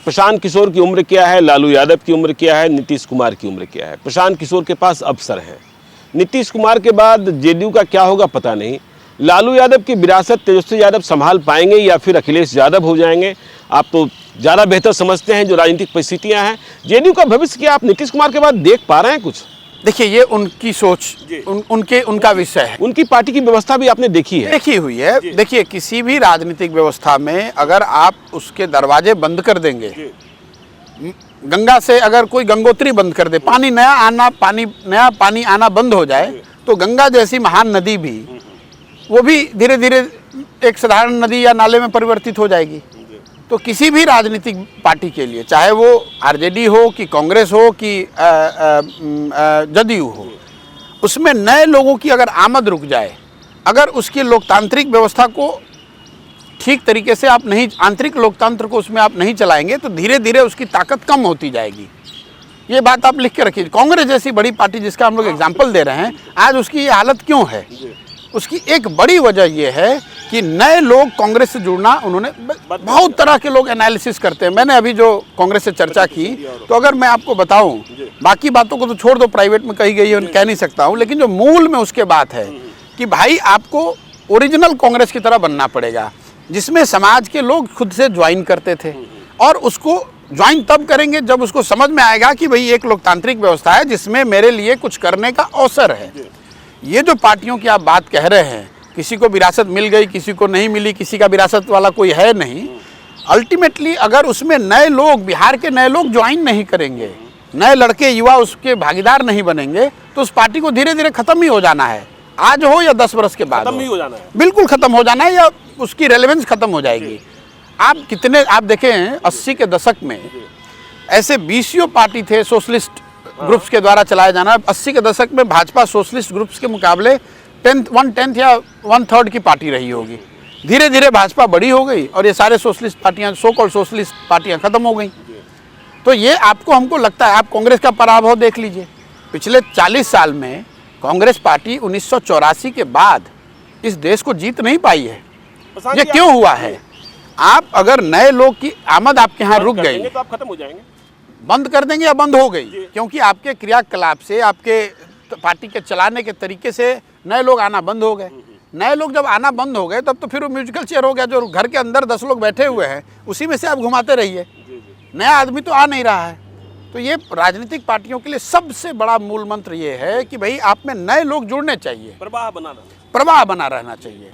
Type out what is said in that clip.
प्रशांत किशोर की उम्र क्या है, लालू यादव की उम्र क्या है, नीतीश कुमार की उम्र क्या है। प्रशांत किशोर के पास अवसर हैं। नीतीश कुमार के बाद जेडीयू का क्या होगा पता नहीं। लालू यादव की विरासत तेजस्वी यादव संभाल पाएंगे या फिर अखिलेश यादव हो जाएंगे, आप तो ज़्यादा बेहतर समझते हैं जो राजनीतिक परिस्थितियां हैं। जेडीयू का भविष्य क्या आप नीतीश कुमार के बाद देख पा रहे हैं कुछ? देखिए, ये उनकी सोच, उनका विषय है। उनकी पार्टी की व्यवस्था भी आपने देखी है, देखी हुई है। देखिए, किसी भी राजनीतिक व्यवस्था में अगर आप उसके दरवाजे बंद कर देंगे, गंगा से अगर कोई गंगोत्री बंद कर दे, नया पानी आना बंद हो जाए, तो गंगा जैसी महान नदी भी वो भी धीरे धीरे एक साधारण नदी या नाले में परिवर्तित हो जाएगी। तो किसी भी राजनीतिक पार्टी के लिए, चाहे वो आरजेडी हो कि कांग्रेस हो कि जदयू हो, उसमें नए लोगों की अगर आमद रुक जाए, अगर उसकी लोकतांत्रिक व्यवस्था को ठीक तरीके से आप नहीं, आंतरिक लोकतंत्र को उसमें आप नहीं चलाएंगे, तो धीरे धीरे उसकी ताकत कम होती जाएगी। ये बात आप लिख के रखिए। कांग्रेस जैसी बड़ी पार्टी जिसका हम लोग एग्जाम्पल दे रहे हैं, आज उसकी ये हालत क्यों है? उसकी एक बड़ी वजह यह है कि नए लोग कांग्रेस से जुड़ना, उन्होंने बहुत तरह के लोग एनालिसिस करते हैं। मैंने अभी जो कांग्रेस से चर्चा की, तो अगर मैं आपको बताऊं, बाकी बातों को तो छोड़ दो, प्राइवेट में कही गई है, कह नहीं सकता हूं, लेकिन जो मूल में उसके बात है कि भाई आपको ओरिजिनल कांग्रेस की तरह बनना पड़ेगा, जिसमें समाज के लोग खुद से ज्वाइन करते थे, और उसको ज्वाइन तब करेंगे जब उसको समझ में आएगा कि भाई एक लोकतांत्रिक व्यवस्था है जिसमें मेरे लिए कुछ करने का अवसर है। ये जो पार्टियों की आप बात कह रहे हैं, किसी को विरासत मिल गई, किसी को नहीं मिली, किसी का विरासत वाला कोई है नहीं, अल्टीमेटली अगर उसमें नए लोग, बिहार के नए लोग ज्वाइन नहीं करेंगे, नए लड़के युवा उसके भागीदार नहीं बनेंगे, तो उस पार्टी को धीरे धीरे खत्म ही हो जाना है। आज हो या 10 वर्ष के बाद खत्म ही हो जाना है, बिल्कुल खत्म हो जाना है, या उसकी रेलेवेंस खत्म हो जाएगी। आप देखें 80 के दशक में ऐसे 20 पार्टी थे सोशलिस्ट ग्रुप्स के द्वारा चलाया जाना। 80 के दशक में भाजपा सोशलिस्ट ग्रुप्स के मुकाबले 1/10 या 1/3 की पार्टी रही होगी। धीरे धीरे भाजपा बड़ी हो गई और ये सारे सोशलिस्ट पार्टियां, सो कॉल्ड सोशलिस्ट पार्टियां खत्म हो गई। तो ये आपको, हमको लगता है, आप कांग्रेस का पराभव देख लीजिए। पिछले 40 साल में कांग्रेस पार्टी 1984 के बाद इस देश को जीत नहीं पाई है। ये क्यों हुआ है? आप अगर नए लोग की आमद आपके यहाँ रुक गई, तो आप खत्म हो जाएंगे। बंद कर देंगे या बंद हो गई, क्योंकि आपके क्रियाकलाप से, आपके पार्टी के चलाने के तरीके से नए लोग आना बंद हो गए। नए लोग जब आना बंद हो गए, तब तो फिर वो म्यूजिकल चेयर हो गया। जो घर के अंदर 10 लोग बैठे हुए हैं, उसी में से आप घुमाते रहिए, नया आदमी तो आ नहीं रहा है। तो ये राजनीतिक पार्टियों के लिए सबसे बड़ा मूल मंत्र ये है कि भाई आप में नए लोग जुड़ने चाहिए, प्रवाह बना रहना चाहिए।